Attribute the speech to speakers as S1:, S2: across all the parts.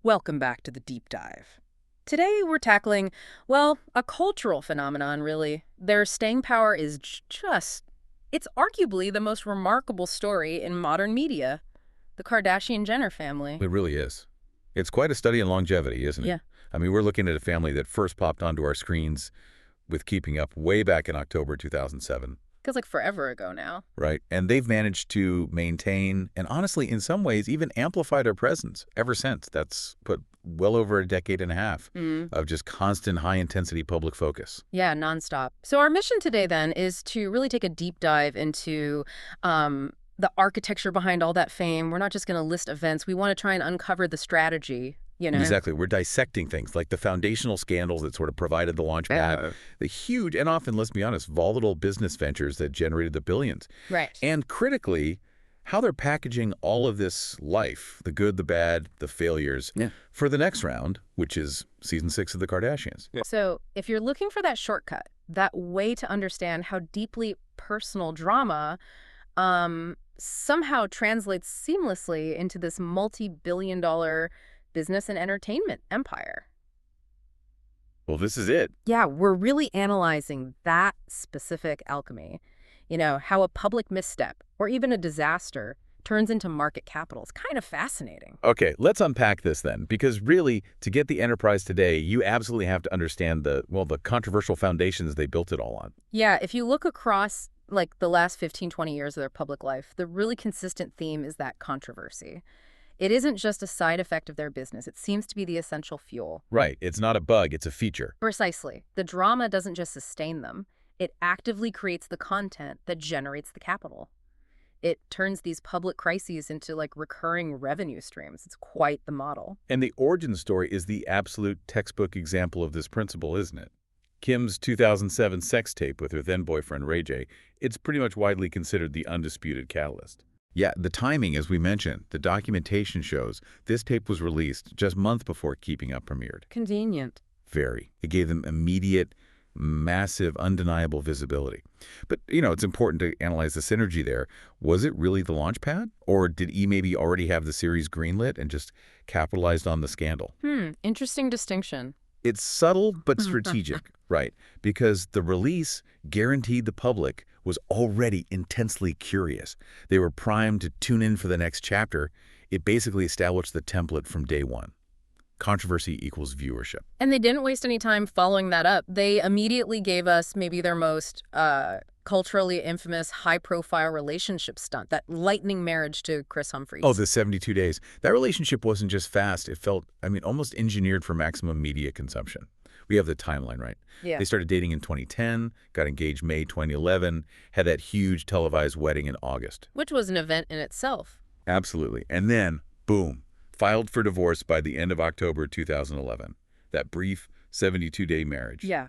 S1: Welcome back to the deep dive. Today we're tackling, well, a cultural phenomenon, really. Their staying power is it's arguably the most remarkable story in modern media. The Kardashian-Jenner family.
S2: It really is. It's quite a study in longevity, isn't it?
S1: Yeah.
S2: I mean, we're looking at a family that first popped onto our screens with Keeping Up way back in October 2007.
S1: Feels like forever ago now.
S2: Right. And they've managed to maintain and honestly, in some ways, even amplify their presence ever since. That's put well over a decade and a half of just constant high-intensity public focus.
S1: Yeah, nonstop. So our mission today, then, is to really take a deep dive into the architecture behind all that fame. We're not just going to list events. We want to try and uncover the strategy, you know?
S2: Exactly. We're dissecting things like the foundational scandals that sort of provided the launch pad, the huge and often, let's be honest, volatile business ventures that generated the billions.
S1: Right.
S2: And critically, how they're packaging all of this life, the good, the bad, the failures, for the next round, which is season 6 of the Kardashians.
S1: So if you're looking for that shortcut, that way to understand how deeply personal drama somehow translates seamlessly into this multi-billion-dollar business and entertainment empire.
S2: Well, this is it.
S1: Yeah, we're really analyzing that specific alchemy. You know, how a public misstep or even a disaster turns into market capital. It's kind of fascinating.
S2: Okay, let's unpack this then, because really, to get the enterprise today, you absolutely have to understand the controversial foundations they built it all on.
S1: Yeah, if you look across like the last 15, 20 years of their public life, the really consistent theme is that controversy. It isn't just a side effect of their business. It seems to be the essential fuel.
S2: Right. It's not a bug. It's a feature.
S1: Precisely. The drama doesn't just sustain them. It actively creates the content that generates the capital. It turns these public crises into like recurring revenue streams. It's quite the model.
S2: And the origin story is the absolute textbook example of this principle, isn't it? Kim's 2007 sex tape with her then-boyfriend Ray J, it's pretty much widely considered the undisputed catalyst. Yeah, the timing, as we mentioned, the documentation shows this tape was released just months before Keeping Up premiered.
S1: Convenient.
S2: Very. It gave them immediate, massive, undeniable visibility. But, you know, it's important to analyze the synergy there. Was it really the launch pad? Or did E maybe already have the series greenlit and just capitalized on the scandal?
S1: Interesting distinction.
S2: It's subtle but strategic, right? Because the release guaranteed the public was already intensely curious. They were primed to tune in for the next chapter. It basically established the template from day one. Controversy equals viewership.
S1: And they didn't waste any time following that up. They immediately gave us maybe their most culturally infamous, high-profile relationship stunt, that lightning marriage to Kris Humphries.
S2: Oh, the 72 days. That relationship wasn't just fast. It felt, almost engineered for maximum media consumption. We have the timeline, right?
S1: Yeah.
S2: They started dating in 2010, got engaged May 2011, had that huge televised wedding in August.
S1: Which was an event in itself.
S2: Absolutely. And then, boom, filed for divorce by the end of October 2011. That brief 72-day marriage.
S1: Yeah.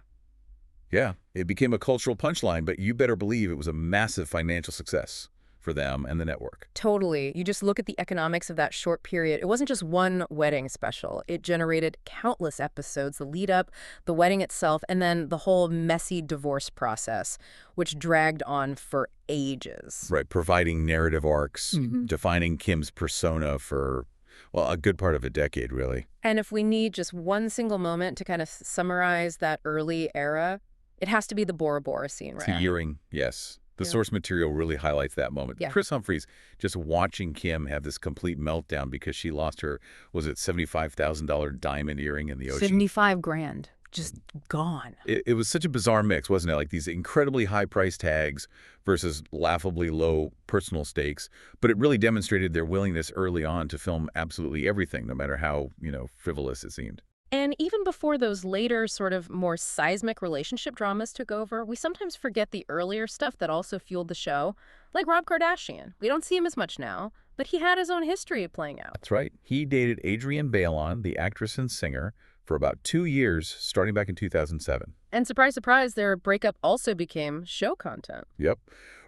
S2: Yeah, it became a cultural punchline, but you better believe it was a massive financial success for them and the network.
S1: Totally. You just look at the economics of that short period. It wasn't just one wedding special. It generated countless episodes, the lead up, the wedding itself, and then the whole messy divorce process, which dragged on for ages.
S2: Right, providing narrative arcs, defining Kim's persona for, well, a good part of a decade, really.
S1: And if we need just one single moment to kind of summarize that early era, it has to be the Bora Bora scene, right?
S2: The earring, yes. The source material really highlights that moment.
S1: Yeah.
S2: Kris Humphries just watching Kim have this complete meltdown because she lost her, was it $75,000 diamond earring in the ocean?
S1: 75 grand. Just gone.
S2: It was such a bizarre mix, wasn't it? Like these incredibly high price tags versus laughably low personal stakes. But it really demonstrated their willingness early on to film absolutely everything, no matter how, frivolous it seemed.
S1: And even before those later sort of more seismic relationship dramas took over, we sometimes forget the earlier stuff that also fueled the show, like Rob Kardashian. We don't see him as much now, but he had his own history of playing out.
S2: That's right. He dated Adrienne Bailon, the actress and singer, for about 2 years, starting back in 2007.
S1: And surprise, surprise, their breakup also became show content.
S2: Yep.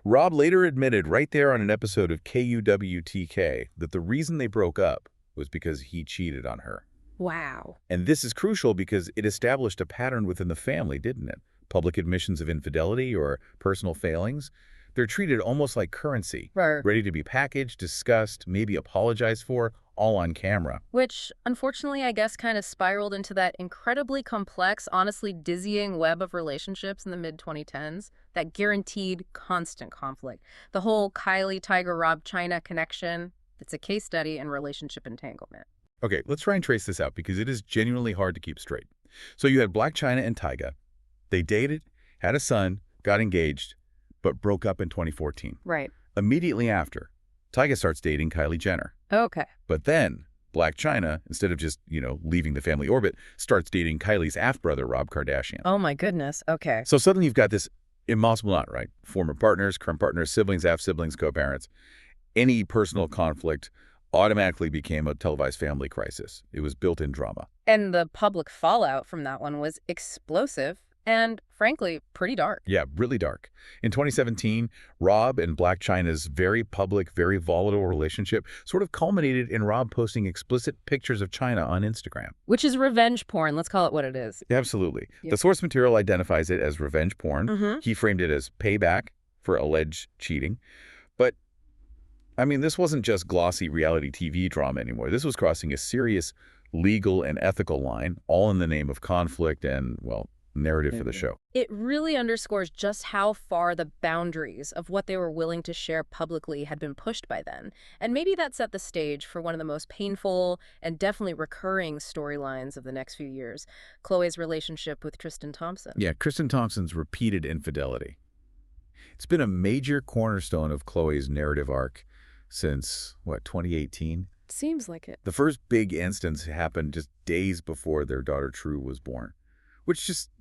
S2: Rob later admitted right there on an episode of KUWTK that the reason they broke up was because he cheated on her.
S1: Wow.
S2: And this is crucial because it established a pattern within the family, didn't it? Public admissions of infidelity or personal failings. They're treated almost like currency,
S1: Right.
S2: ready to be packaged, discussed, maybe apologized for, all on camera.
S1: Which, unfortunately, I guess kind of spiraled into that incredibly complex, honestly dizzying web of relationships in the mid-2010s that guaranteed constant conflict. The whole Kylie, Tiger, Rob, China connection, it's a case study in relationship entanglement.
S2: Okay, let's try and trace this out because it is genuinely hard to keep straight. So you had Blac Chyna and Tyga. They dated, had a son, got engaged, but broke up in 2014.
S1: Right.
S2: Immediately after, Tyga starts dating Kylie Jenner.
S1: Okay.
S2: But then Blac Chyna, instead of just, leaving the family orbit, starts dating Kylie's half-brother, Rob Kardashian.
S1: Oh my goodness. Okay.
S2: So suddenly you've got this impossible knot, right? Former partners, current partners, siblings, half-siblings, co-parents. Any personal conflict automatically became a televised family crisis. It was built-in drama.
S1: And the public fallout from that one was explosive and, frankly, pretty dark.
S2: Yeah, really dark. In 2017, Rob and Blac Chyna's very public, very volatile relationship sort of culminated in Rob posting explicit pictures of Chyna on Instagram.
S1: Which is revenge porn. Let's call it what it is.
S2: Absolutely.
S1: Yeah.
S2: The source material identifies it as revenge porn.
S1: Mm-hmm.
S2: He framed it as payback for alleged cheating. But, this wasn't just glossy reality TV drama anymore. This was crossing a serious legal and ethical line, all in the name of conflict and, narrative for the show.
S1: It really underscores just how far the boundaries of what they were willing to share publicly had been pushed by then. And maybe that set the stage for one of the most painful and definitely recurring storylines of the next few years, Khloé's relationship with Tristan Thompson.
S2: Yeah, Tristan Thompson's repeated infidelity. It's been a major cornerstone of Khloé's narrative arc since, 2018?
S1: Seems like it.
S2: The first big instance happened just days before their daughter True was born, which just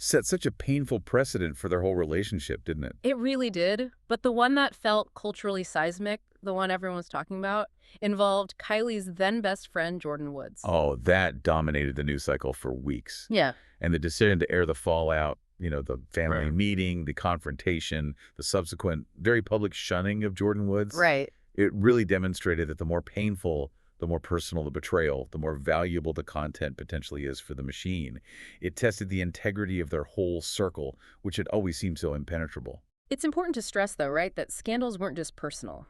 S2: set such a painful precedent for their whole relationship, didn't it?
S1: It really did. But the one that felt culturally seismic, the one everyone was talking about, involved Kylie's then best friend, Jordan Woods.
S2: Oh, that dominated the news cycle for weeks.
S1: Yeah.
S2: And the decision to air the fallout, the family
S1: Right.
S2: meeting, the confrontation, the subsequent very public shunning of Jordan Woods.
S1: Right.
S2: It really demonstrated that the more painful, the more personal the betrayal, the more valuable the content potentially is for the machine. It tested the integrity of their whole circle, which had always seemed so impenetrable.
S1: It's important to stress, though, right, that scandals weren't just personal.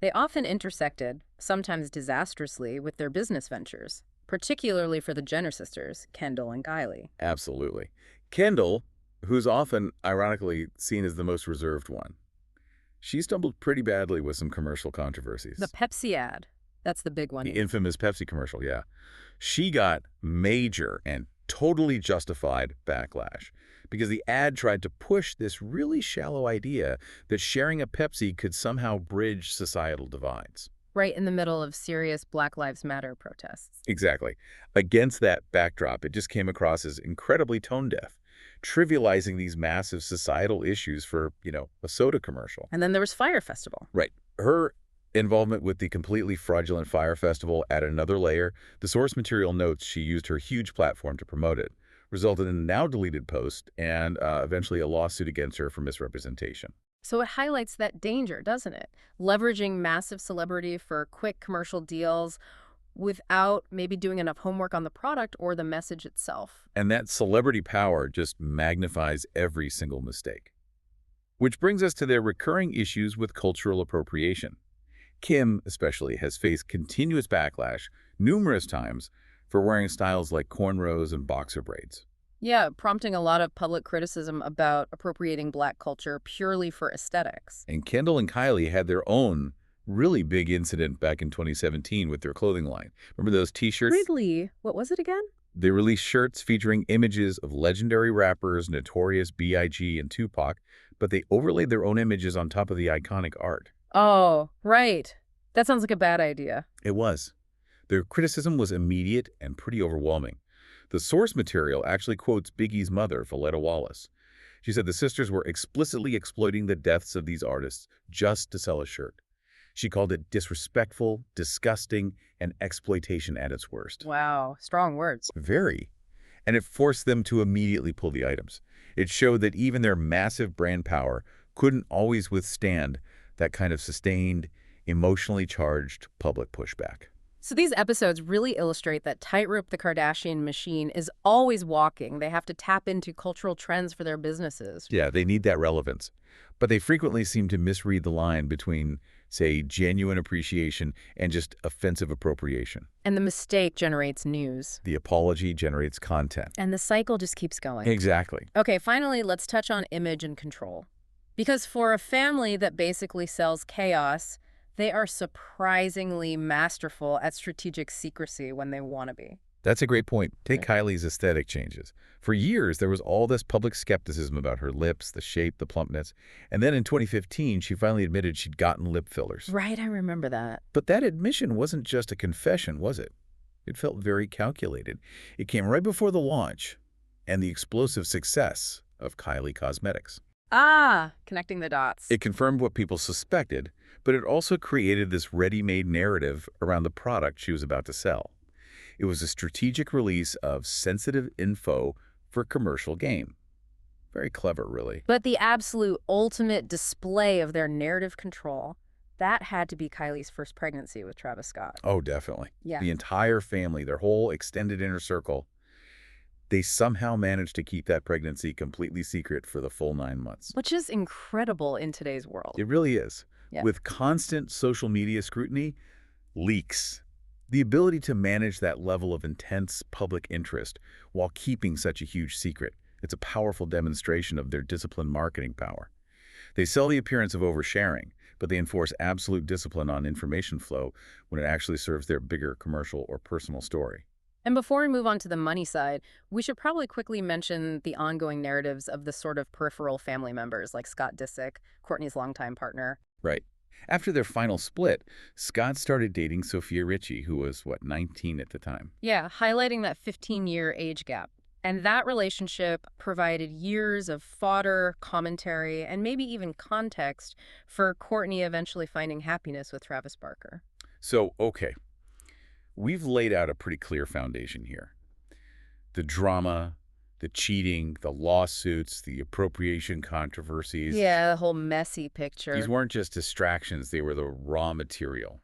S1: They often intersected, sometimes disastrously, with their business ventures, particularly for the Jenner sisters, Kendall and Kylie.
S2: Absolutely. Kendall, who's often, ironically, seen as the most reserved one, she stumbled pretty badly with some commercial controversies.
S1: The Pepsi ad. That's the big one.
S2: The infamous Pepsi commercial, yeah. She got major and totally justified backlash because the ad tried to push this really shallow idea that sharing a Pepsi could somehow bridge societal divides.
S1: Right in the middle of serious Black Lives Matter protests.
S2: Exactly. Against that backdrop, it just came across as incredibly tone-deaf, trivializing these massive societal issues for, a soda commercial.
S1: And then there was Fire Festival.
S2: Right. Her involvement with the completely fraudulent Fire Festival added another layer. The source material notes she used her huge platform to promote it, resulted in a now-deleted post and eventually a lawsuit against her for misrepresentation.
S1: So it highlights that danger, doesn't it? Leveraging massive celebrity for quick commercial deals without maybe doing enough homework on the product or the message itself.
S2: And that celebrity power just magnifies every single mistake. Which brings us to their recurring issues with cultural appropriation. Kim, especially, has faced continuous backlash numerous times for wearing styles like cornrows and boxer braids.
S1: Yeah, prompting a lot of public criticism about appropriating Black culture purely for aesthetics.
S2: And Kendall and Kylie had their own really big incident back in 2017 with their clothing line. Remember those T-shirts?
S1: Ridley, what was it again?
S2: They released shirts featuring images of legendary rappers Notorious B.I.G. and Tupac, but they overlaid their own images on top of the iconic art.
S1: Oh, right. That sounds like a bad idea.
S2: It was. Their criticism was immediate and pretty overwhelming. The source material actually quotes Biggie's mother, Valletta Wallace. She said the sisters were explicitly exploiting the deaths of these artists just to sell a shirt. She called it disrespectful, disgusting, and exploitation at its worst.
S1: Wow, strong words.
S2: Very. And it forced them to immediately pull the items. It showed that even their massive brand power couldn't always withstand that kind of sustained, emotionally charged public pushback.
S1: So these episodes really illustrate that tightrope the Kardashian machine is always walking. They have to tap into cultural trends for their businesses.
S2: Yeah, they need that relevance. But they frequently seem to misread the line between, say, genuine appreciation and just offensive appropriation.
S1: And the mistake generates news.
S2: The apology generates content.
S1: And the cycle just keeps going.
S2: Exactly.
S1: Okay, finally, let's touch on image and control. Because for a family that basically sells chaos, they are surprisingly masterful at strategic secrecy when they want to be.
S2: That's a great point. Take
S1: Right.
S2: Kylie's aesthetic changes. For years, there was all this public skepticism about her lips, the shape, the plumpness. And then in 2015, she finally admitted she'd gotten lip fillers.
S1: Right, I remember that.
S2: But that admission wasn't just a confession, was it? It felt very calculated. It came right before the launch and the explosive success of Kylie Cosmetics.
S1: Ah, connecting the dots.
S2: It confirmed what people suspected, but it also created this ready-made narrative around the product she was about to sell. It was a strategic release of sensitive info for commercial gain. Very clever, really.
S1: But the absolute ultimate display of their narrative control, that had to be Kylie's first pregnancy with Travis Scott.
S2: Oh, definitely.
S1: Yeah.
S2: The entire family, their whole extended inner circle, they somehow managed to keep that pregnancy completely secret for the full 9 months.
S1: Which is incredible in today's world.
S2: It really is.
S1: Yeah.
S2: With constant social media scrutiny, leaks, the ability to manage that level of intense public interest while keeping such a huge secret, it's a powerful demonstration of their disciplined marketing power. They sell the appearance of oversharing, but they enforce absolute discipline on information flow when it actually serves their bigger commercial or personal story.
S1: And before we move on to the money side, we should probably quickly mention the ongoing narratives of the sort of peripheral family members like Scott Disick, Kourtney's longtime partner.
S2: Right. After their final split, Scott started dating Sophia Richie, who was, 19 at the time.
S1: Yeah, highlighting that 15-year age gap. And that relationship provided years of fodder, commentary, and maybe even context for Kourtney eventually finding happiness with Travis Barker.
S2: So, okay, we've laid out a pretty clear foundation here. The drama, the cheating, the lawsuits, the appropriation controversies.
S1: Yeah, the whole messy picture.
S2: These weren't just distractions, they were the raw material,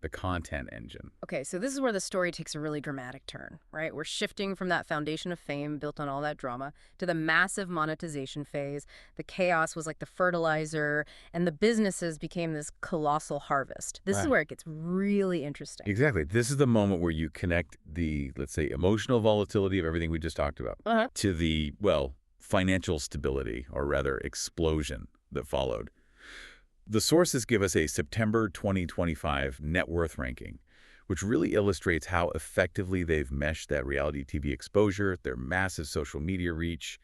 S2: the content engine.
S1: Okay, so this is where the story takes a really dramatic turn, right? We're shifting from that foundation of fame built on all that drama to the massive monetization phase. The chaos was like the fertilizer, and the businesses became this colossal harvest. This is
S2: Right.
S1: where it gets really interesting.
S2: Exactly. This is the moment where you connect the, let's say, emotional volatility of everything we just talked about
S1: Uh-huh.
S2: to the, financial stability, or rather explosion, that followed. The sources give us a September 2025 net worth ranking, which really illustrates how effectively they've meshed that reality TV exposure, their massive social media reach,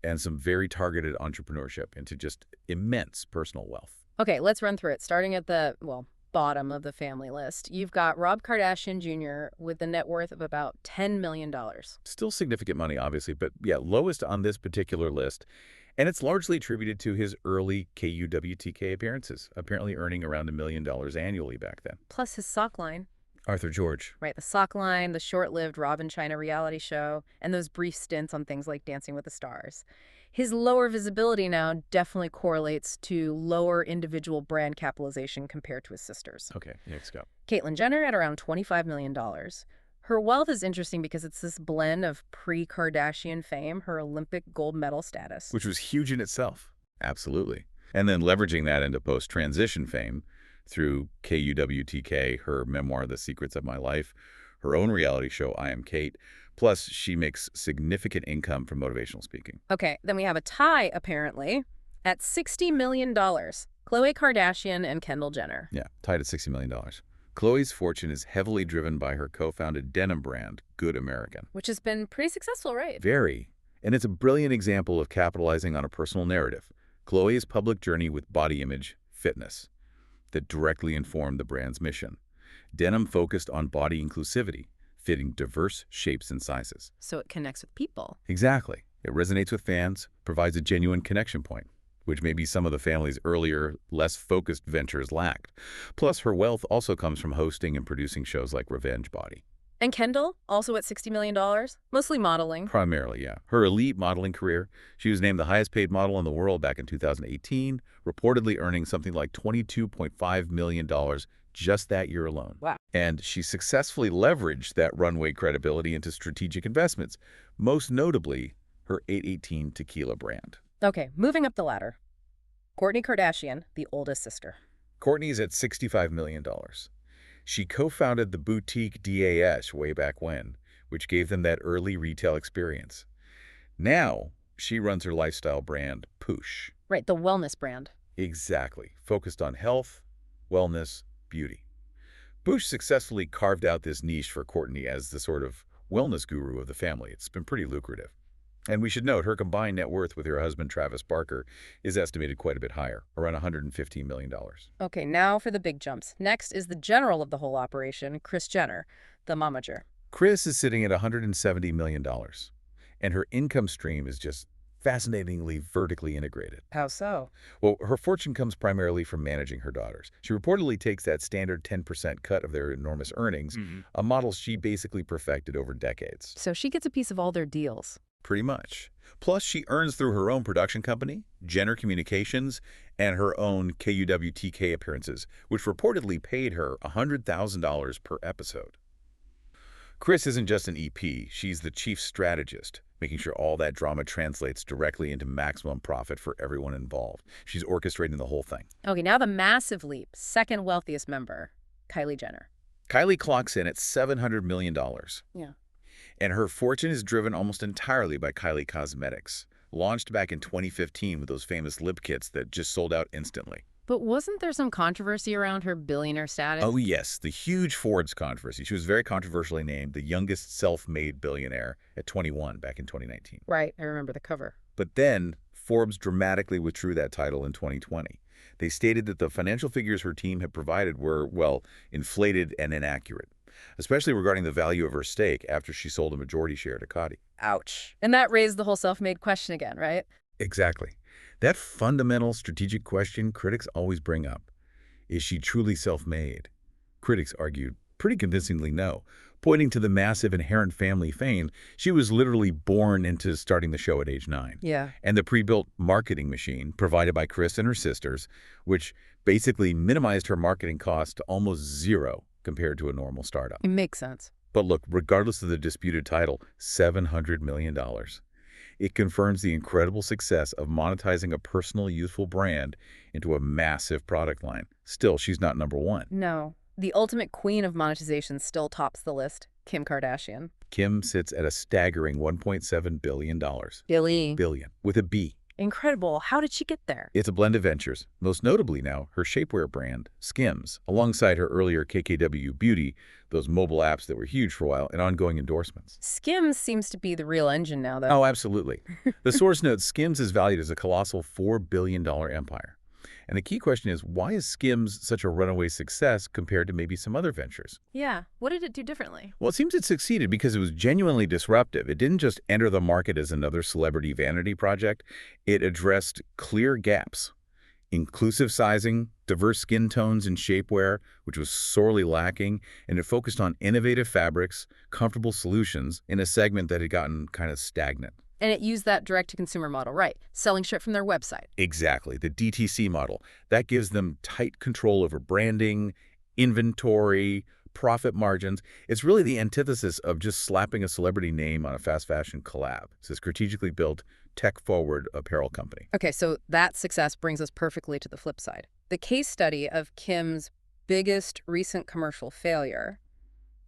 S2: and some very targeted entrepreneurship into just immense personal wealth.
S1: Okay, let's run through it. Starting at the, bottom of the family list, you've got Rob Kardashian Jr. with a net worth of about $10 million.
S2: Still significant money, obviously, but yeah, lowest on this particular list. And it's largely attributed to his early KUWTK appearances, apparently earning around $1 million annually back then.
S1: Plus his sock line.
S2: Arthur George.
S1: Right, the sock line, the short-lived Rob and China reality show, and those brief stints on things like Dancing with the Stars. His lower visibility now definitely correlates to lower individual brand capitalization compared to his sisters.
S2: Okay, next go.
S1: Caitlyn Jenner at around $25 million. Her wealth is interesting because it's this blend of pre-Kardashian fame, her Olympic gold medal status.
S2: Which was huge in itself. Absolutely. And then leveraging that into post-transition fame through KUWTK, her memoir, The Secrets of My Life, her own reality show, I Am Kate. Plus, she makes significant income from motivational speaking.
S1: Okay, then we have a tie, apparently, at $60 million. Khloe Kardashian and Kendall Jenner.
S2: Yeah, tied at $60 million. Khloe's fortune is heavily driven by her co-founded denim brand, Good American.
S1: Which has been pretty successful, right?
S2: Very. And it's a brilliant example of capitalizing on a personal narrative. Khloe's public journey with body image, fitness, that directly informed the brand's mission. Denim focused on body inclusivity, fitting diverse shapes and sizes.
S1: So it connects with people.
S2: Exactly. It resonates with fans, provides a genuine connection point, which maybe some of the family's earlier, less focused ventures lacked. Plus, her wealth also comes from hosting and producing shows like Revenge Body.
S1: And Kendall, also at $60 million, mostly modeling.
S2: Primarily, yeah. Her elite modeling career, she was named the highest paid model in the world back in 2018, reportedly earning something like $22.5 million just that year alone.
S1: Wow.
S2: And she successfully leveraged that runway credibility into strategic investments, most notably her 818 tequila brand.
S1: Okay, moving up the ladder. Kourtney Kardashian, the oldest sister.
S2: Kourtney's at $65 million. She co-founded the boutique DAS way back when, which gave them that early retail experience. Now, she runs her lifestyle brand, Poosh.
S1: Right, the wellness brand.
S2: Exactly. Focused on health, wellness, beauty. Poosh successfully carved out this niche for Kourtney as the sort of wellness guru of the family. It's been pretty lucrative. And we should note her combined net worth with her husband, Travis Barker, is estimated quite a bit higher, around $115 million.
S1: Okay, now for the big jumps. Next is the general of the whole operation, Kris Jenner, the momager.
S2: Kris is sitting at $170 million, and her income stream is just fascinatingly vertically integrated.
S1: How so?
S2: Well, her fortune comes primarily from managing her daughters. She reportedly takes that standard 10% cut of their enormous earnings, a model she basically perfected over decades.
S1: So she gets a piece of all their deals.
S2: Pretty much. Plus, she earns through her own production company, Jenner Communications, and her own KUWTK appearances, which reportedly paid her $100,000 per episode. Kris isn't just an EP, she's the chief strategist, making sure all that drama translates directly into maximum profit for everyone involved. She's orchestrating the whole thing.
S1: Okay, now the massive leap. Second wealthiest member, Kylie Jenner.
S2: Kylie clocks in at $700 million.
S1: Yeah.
S2: And her fortune is driven almost entirely by Kylie Cosmetics, launched back in 2015 with those famous lip kits that just sold out instantly.
S1: But wasn't there some controversy around her billionaire status?
S2: Oh yes, the huge Forbes controversy. She was very controversially named the youngest self-made billionaire at 21 back in 2019.
S1: Right, I remember the cover.
S2: But then Forbes dramatically withdrew that title in 2020. They stated that the financial figures her team had provided were, well, inflated and inaccurate, especially regarding the value of her stake after she sold a majority share to Kadi.
S1: Ouch. And that raised the whole self-made question again, right?
S2: Exactly. That fundamental strategic question critics always bring up. Is she truly self-made? Critics argued pretty convincingly no, pointing to the massive inherent family fame. She was literally born into starting the show at age 9.
S1: Yeah.
S2: And the pre-built marketing machine provided by Kris and her sisters, which basically minimized her marketing cost to almost zero compared to a normal startup.
S1: It makes sense.
S2: But look, regardless of the disputed title, $700 million. It confirms the incredible success of monetizing a personal, youthful brand into a massive product line. Still, she's not number one.
S1: No. The ultimate queen of monetization still tops the list, Kim Kardashian.
S2: Kim sits at a staggering $1.7 billion. Billion, with a B.
S1: Incredible. How did she get there?
S2: It's a blend of ventures, most notably now her shapewear brand, Skims, alongside her earlier KKW Beauty, those mobile apps that were huge for a while, and ongoing endorsements.
S1: Skims seems to be the real engine now, though.
S2: Oh, absolutely. The source notes Skims is valued as a colossal $4 billion empire. And the key question is, why is Skims such a runaway success compared to maybe some other ventures?
S1: Yeah. What did it do differently?
S2: Well, it seems it succeeded because it was genuinely disruptive. It didn't just enter the market as another celebrity vanity project. It addressed clear gaps. Inclusive sizing, diverse skin tones and shapewear, which was sorely lacking, and it focused on innovative fabrics, comfortable solutions in a segment that had gotten kind of stagnant.
S1: And it used that direct-to-consumer model, right? Selling straight from their website.
S2: Exactly, the DTC model. That gives them tight control over branding, inventory, profit margins. It's really the antithesis of just slapping a celebrity name on a fast fashion collab. It's a strategically built, tech-forward apparel company.
S1: Okay, so that success brings us perfectly to the flip side. The case study of Kim's biggest recent commercial failure,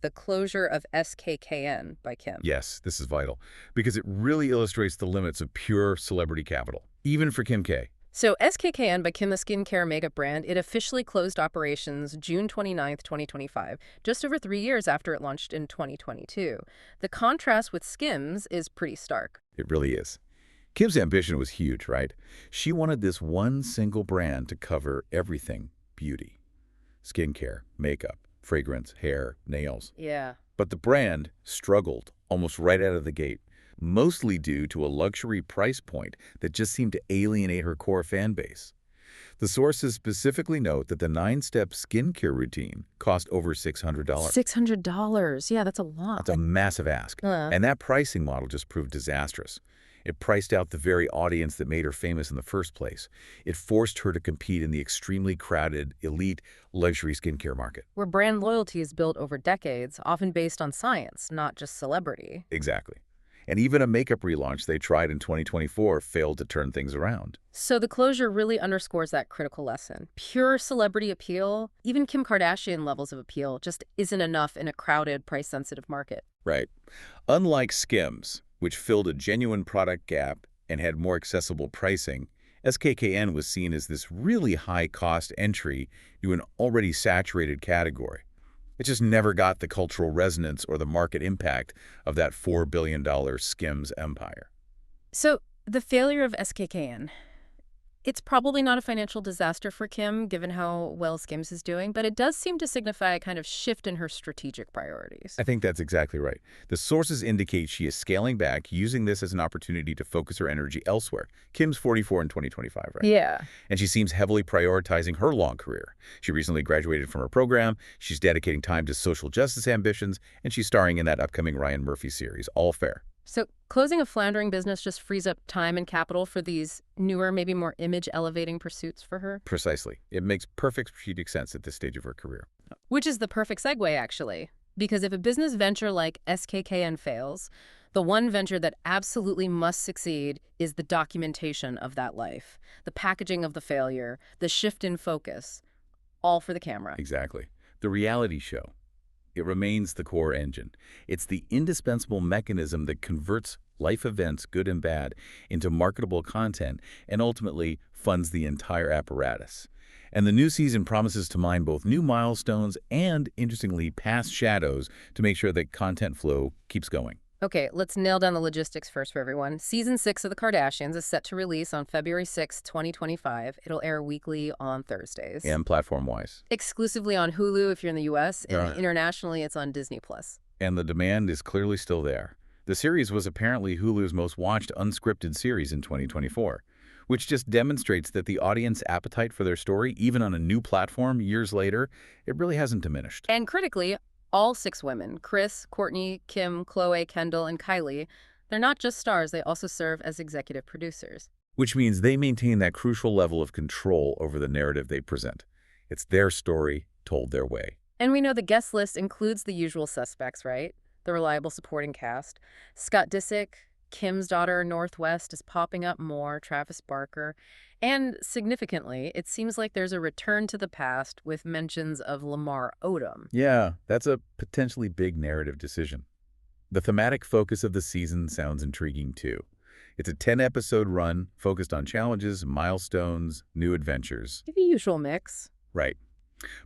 S1: the closure of SKKN by Kim.
S2: Yes, this is vital, because it really illustrates the limits of pure celebrity capital, even for Kim K.
S1: So SKKN by Kim, the skincare makeup brand, it officially closed operations June 29th, 2025, just over 3 years after it launched in 2022. The contrast with Skims is pretty stark.
S2: It really is. Kim's ambition was huge, right? She wanted this one single brand to cover everything beauty, skincare, makeup, fragrance, hair, nails.
S1: Yeah.
S2: But the brand struggled almost right out of the gate, mostly due to a luxury price point that just seemed to alienate her core fan base. The sources specifically note that the 9-step skincare routine cost over $600.
S1: $600. Yeah, that's a lot.
S2: That's a massive ask. And that pricing model just proved disastrous. It priced out the very audience that made her famous in the first place. It forced her to compete in the extremely crowded, elite, luxury skincare market.
S1: Where brand loyalty is built over decades, often based on science, not just celebrity.
S2: Exactly. And even a makeup relaunch they tried in 2024 failed to turn things around.
S1: So the closure really underscores that critical lesson. Pure celebrity appeal, even Kim Kardashian levels of appeal, just isn't enough in a crowded, price-sensitive market.
S2: Right. Unlike Skims, which filled a genuine product gap and had more accessible pricing, SKKN was seen as this really high-cost entry to an already saturated category. It just never got the cultural resonance or the market impact of that $4 billion Skims empire.
S1: So the failure of SKKN, it's probably not a financial disaster for Kim, given how well Skims is doing, but it does seem to signify a kind of shift in her strategic priorities.
S2: I think that's exactly right. The sources indicate she is scaling back, using this as an opportunity to focus her energy elsewhere. Kim's 44 in 2025, right?
S1: Yeah.
S2: And she seems heavily prioritizing her long career. She recently graduated from her program, she's dedicating time to social justice ambitions, and she's starring in that upcoming Ryan Murphy series, All Fair.
S1: So closing a floundering business just frees up time and capital for these newer, maybe more image-elevating pursuits for her?
S2: Precisely. It makes perfect strategic sense at this stage of her career.
S1: Which is the perfect segue, actually. Because if a business venture like SKKN fails, the one venture that absolutely must succeed is the documentation of that life, the packaging of the failure, the shift in focus, all for the camera.
S2: Exactly. The reality show. It remains the core engine. It's the indispensable mechanism that converts life events, good and bad, into marketable content and ultimately funds the entire apparatus. And the new season promises to mine both new milestones and, interestingly, past shadows to make sure that content flow keeps going.
S1: Okay, let's nail down the logistics first for everyone. Season 6 of The Kardashians is set to release on February 6, 2025. It'll air weekly on Thursdays.
S2: And platform-wise.
S1: Exclusively on Hulu if you're in the U.S., and
S2: Right.
S1: internationally it's on Disney+.
S2: And the demand is clearly still there. The series was apparently Hulu's most watched unscripted series in 2024, which just demonstrates that the audience appetite for their story, even on a new platform years later, it really hasn't diminished.
S1: And critically, all 6 women, Kris, Kourtney, Kim, Khloe, Kendall, and Kylie, they're not just stars, they also serve as executive producers.
S2: Which means they maintain that crucial level of control over the narrative they present. It's their story told their way.
S1: And we know the guest list includes the usual suspects, right? The reliable supporting cast. Scott Disick, Kim's daughter, Northwest, is popping up more, Travis Barker. And significantly, it seems like there's a return to the past with mentions of Lamar Odom.
S2: Yeah, that's a potentially big narrative decision. The thematic focus of the season sounds intriguing too. It's a 10-episode run focused on challenges, milestones, new adventures.
S1: The usual mix.
S2: Right.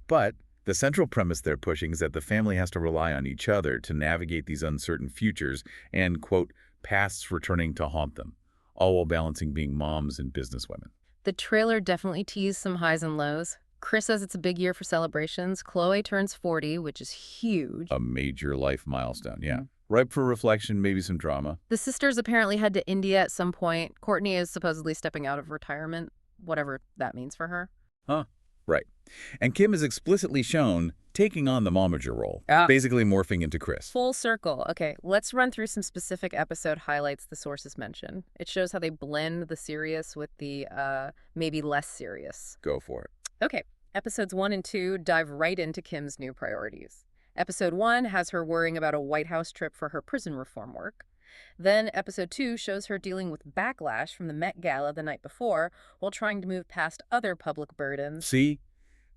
S2: But the central premise they're pushing is that the family has to rely on each other to navigate these uncertain futures and, quote, pasts returning to haunt them, all while balancing being moms and businesswomen.
S1: The trailer definitely teased some highs and lows. Chris says it's a big year for celebrations. Khloe turns 40, which is huge.
S2: A major life milestone, yeah. Ripe for reflection, maybe some drama.
S1: The sisters apparently head to India at some point. Kourtney is supposedly stepping out of retirement, whatever that means for her.
S2: Huh. Right. And Kim is explicitly shown taking on the momager role,
S1: Ah.
S2: basically morphing into Kris.
S1: Full circle. Okay, let's run through some specific episode highlights the sources mention. It shows how they blend the serious with the maybe less serious.
S2: Go for it.
S1: Okay, episodes 1 and 2 dive right into Kim's new priorities. Episode 1 has her worrying about a White House trip for her prison reform work. Then episode 2 shows her dealing with backlash from the Met Gala the night before while trying to move past other public burdens.
S2: See?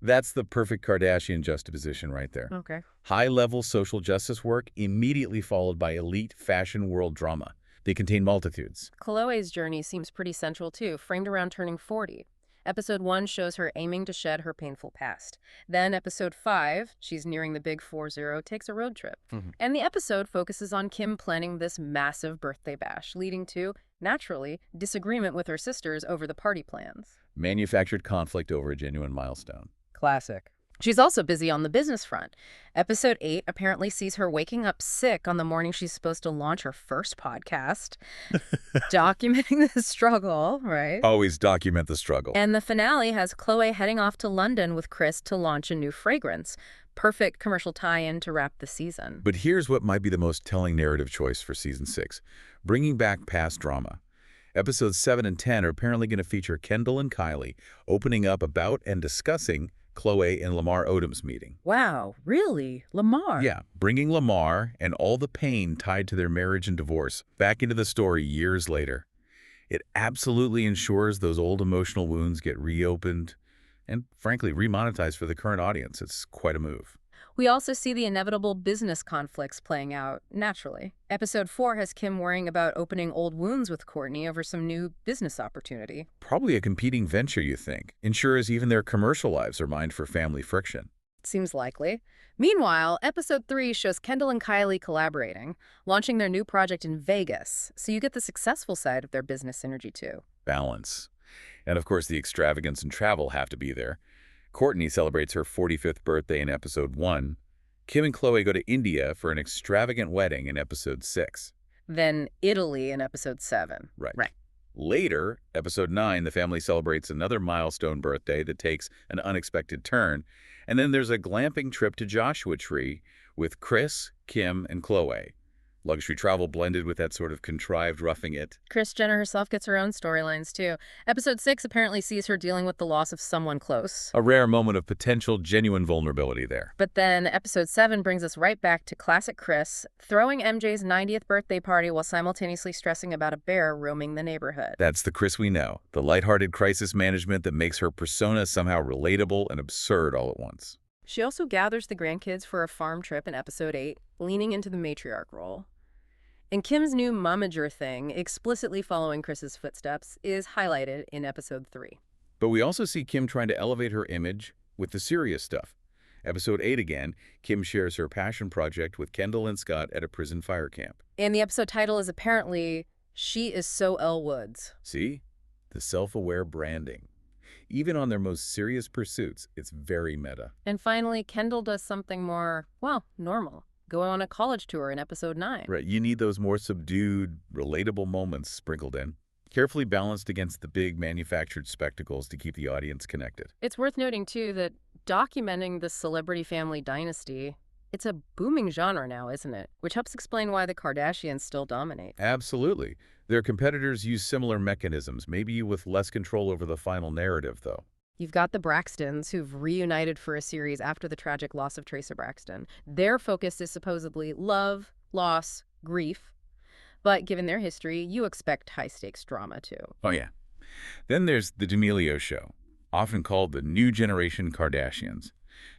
S2: That's the perfect Kardashian juxtaposition right there.
S1: Okay.
S2: High-level social justice work immediately followed by elite fashion world drama. They contain multitudes.
S1: Khloe's journey seems pretty central too, framed around turning 40. Episode 1 shows her aiming to shed her painful past. Then episode 5, she's nearing the big 4-0, takes a road trip. And the episode focuses on Kim planning this massive birthday bash, leading to, naturally, disagreement with her sisters over the party plans.
S2: Manufactured conflict over a genuine milestone.
S1: Classic. She's also busy on the business front. Episode 8 apparently sees her waking up sick on the morning she's supposed to launch her first podcast, documenting the struggle, right?
S2: Always document the struggle.
S1: And the finale has Khloe heading off to London with Kris to launch a new fragrance. Perfect commercial tie-in to wrap the season.
S2: But here's what might be the most telling narrative choice for Season 6. Bringing back past drama. Episodes 7 and 10 are apparently going to feature Kendall and Kylie opening up about and discussing Khloe and Lamar Odom's meeting.
S1: Wow, really? Lamar?
S2: Yeah, bringing Lamar and all the pain tied to their marriage and divorce back into the story years later. It absolutely ensures those old emotional wounds get reopened and, frankly, remonetized for the current audience. It's quite a move.
S1: We also see the inevitable business conflicts playing out, naturally. Episode 4 has Kim worrying about opening old wounds with Kourtney over some new business opportunity.
S2: Probably a competing venture, you think. Ensures even their commercial lives are mined for family friction.
S1: Seems likely. Meanwhile, Episode 3 shows Kendall and Kylie collaborating, launching their new project in Vegas, so you get the successful side of their business synergy too.
S2: Balance. And of course, the extravagance and travel have to be there. Kourtney celebrates her 45th birthday in Episode 1. Kim and Khloe go to India for an extravagant wedding in Episode 6.
S1: Then Italy in Episode 7.
S2: Right. Later, Episode 9, the family celebrates another milestone birthday that takes an unexpected turn. And then there's a glamping trip to Joshua Tree with Kris, Kim, and Khloe. Luxury travel blended with that sort of contrived roughing it.
S1: Kris Jenner herself gets her own storylines, too. Episode 6 apparently sees her dealing with the loss of someone close.
S2: A rare moment of potential, genuine vulnerability there.
S1: But then Episode 7 brings us right back to classic Kris, throwing MJ's 90th birthday party while simultaneously stressing about a bear roaming the neighborhood.
S2: That's the Kris we know. The lighthearted crisis management that makes her persona somehow relatable and absurd all at once.
S1: She also gathers the grandkids for a farm trip in Episode 8, leaning into the matriarch role. And Kim's new momager thing, explicitly following Kris's footsteps, is highlighted in Episode 3.
S2: But we also see Kim trying to elevate her image with the serious stuff. Episode 8 again, Kim shares her passion project with Kendall and Scott at a prison fire camp.
S1: And the episode title is apparently, She is So Elle Woods.
S2: See? The self-aware branding. Even on their most serious pursuits, it's very meta.
S1: And finally, Kendall does something more, well, normal. Go on a college tour in Episode 9.
S2: Right, you need those more subdued, relatable moments sprinkled in, carefully balanced against the big manufactured spectacles to keep the audience connected.
S1: It's worth noting, too, that documenting the celebrity family dynasty, it's a booming genre now, isn't it? Which helps explain why the Kardashians still dominate.
S2: Absolutely. Their competitors use similar mechanisms, maybe with less control over the final narrative, though.
S1: You've got the Braxtons, who've reunited for a series after the tragic loss of Tracer Braxton. Their focus is supposedly love, loss, grief. But given their history, you expect high-stakes drama, too.
S2: Oh, yeah. Then there's The D'Amelio Show, often called the New Generation Kardashians,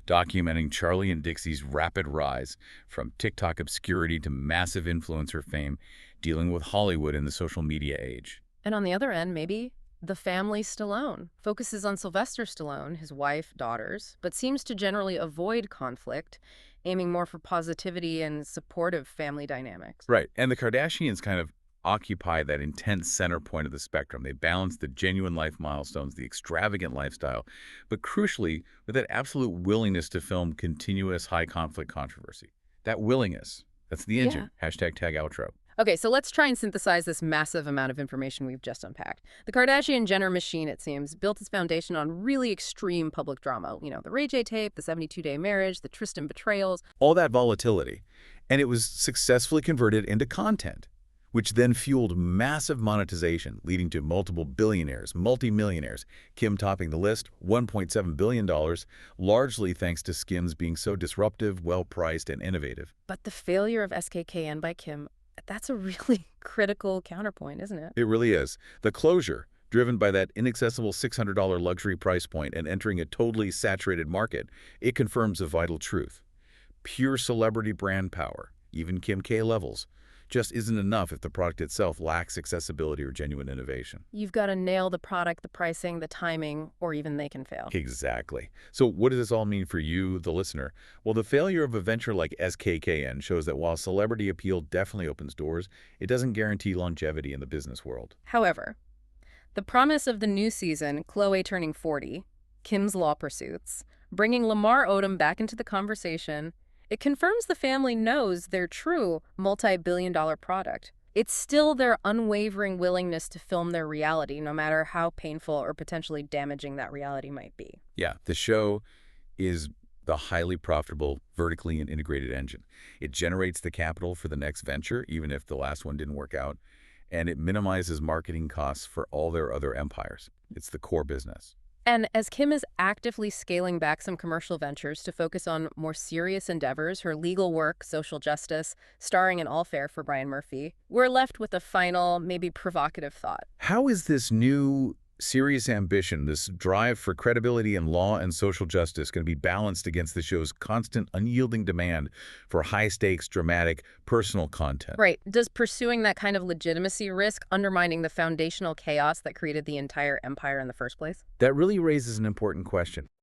S2: documenting Charlie and Dixie's rapid rise from TikTok obscurity to massive influencer fame, dealing with Hollywood in the social media age.
S1: And on the other end, maybe The Family Stallone focuses on Sylvester Stallone, his wife, daughters, but seems to generally avoid conflict, aiming more for positivity and supportive family dynamics.
S2: Right, and the Kardashians kind of occupy that intense center point of the spectrum. They balance the genuine life milestones, the extravagant lifestyle, but crucially, with that absolute willingness to film continuous high-conflict controversy. That willingness, that's the engine.
S1: Yeah.
S2: Hashtag tag outro.
S1: Okay, so let's try and synthesize this massive amount of information we've just unpacked. The Kardashian-Jenner machine, it seems, built its foundation on really extreme public drama. You know, the Ray J tape, the 72-day marriage, the Tristan betrayals.
S2: All that volatility. And it was successfully converted into content, which then fueled massive monetization, leading to multiple billionaires, multimillionaires, Kim topping the list, $1.7 billion, largely thanks to Skims being so disruptive, well-priced, and innovative.
S1: But the failure of SKKN by Kim, that's a really critical counterpoint, isn't it?
S2: It really is. The closure, driven by that inaccessible $600 luxury price point and entering a totally saturated market, it confirms a vital truth. Pure celebrity brand power, even Kim K levels, just isn't enough if the product itself lacks accessibility or genuine innovation.
S1: You've got to nail the product, the pricing, the timing, or even they can fail.
S2: Exactly. So what does this all mean for you, the listener? Well, the failure of a venture like SKKN shows that while celebrity appeal definitely opens doors, it doesn't guarantee longevity in the business world.
S1: However, the promise of the new season, Khloe turning 40, Kim's law pursuits, bringing Lamar Odom back into the conversation, it confirms the family knows their true multi-billion-dollar product. It's still their unwavering willingness to film their reality, no matter how painful or potentially damaging that reality might be.
S2: Yeah, the show is the highly profitable, vertically integrated engine. It generates the capital for the next venture, even if the last one didn't work out. and it minimizes marketing costs for all their other empires. It's the core business.
S1: And as Kim is actively scaling back some commercial ventures to focus on more serious endeavors, her legal work, social justice, starring in All Fair for Brian Murphy, we're left with a final, maybe provocative thought.
S2: How is this new serious ambition, this drive for credibility in law and social justice, going to be balanced against the show's constant, unyielding demand for high-stakes, dramatic, personal content?
S1: Right. Does pursuing that kind of legitimacy risk undermining the foundational chaos that created the entire empire in the first place?
S2: That really raises an important question.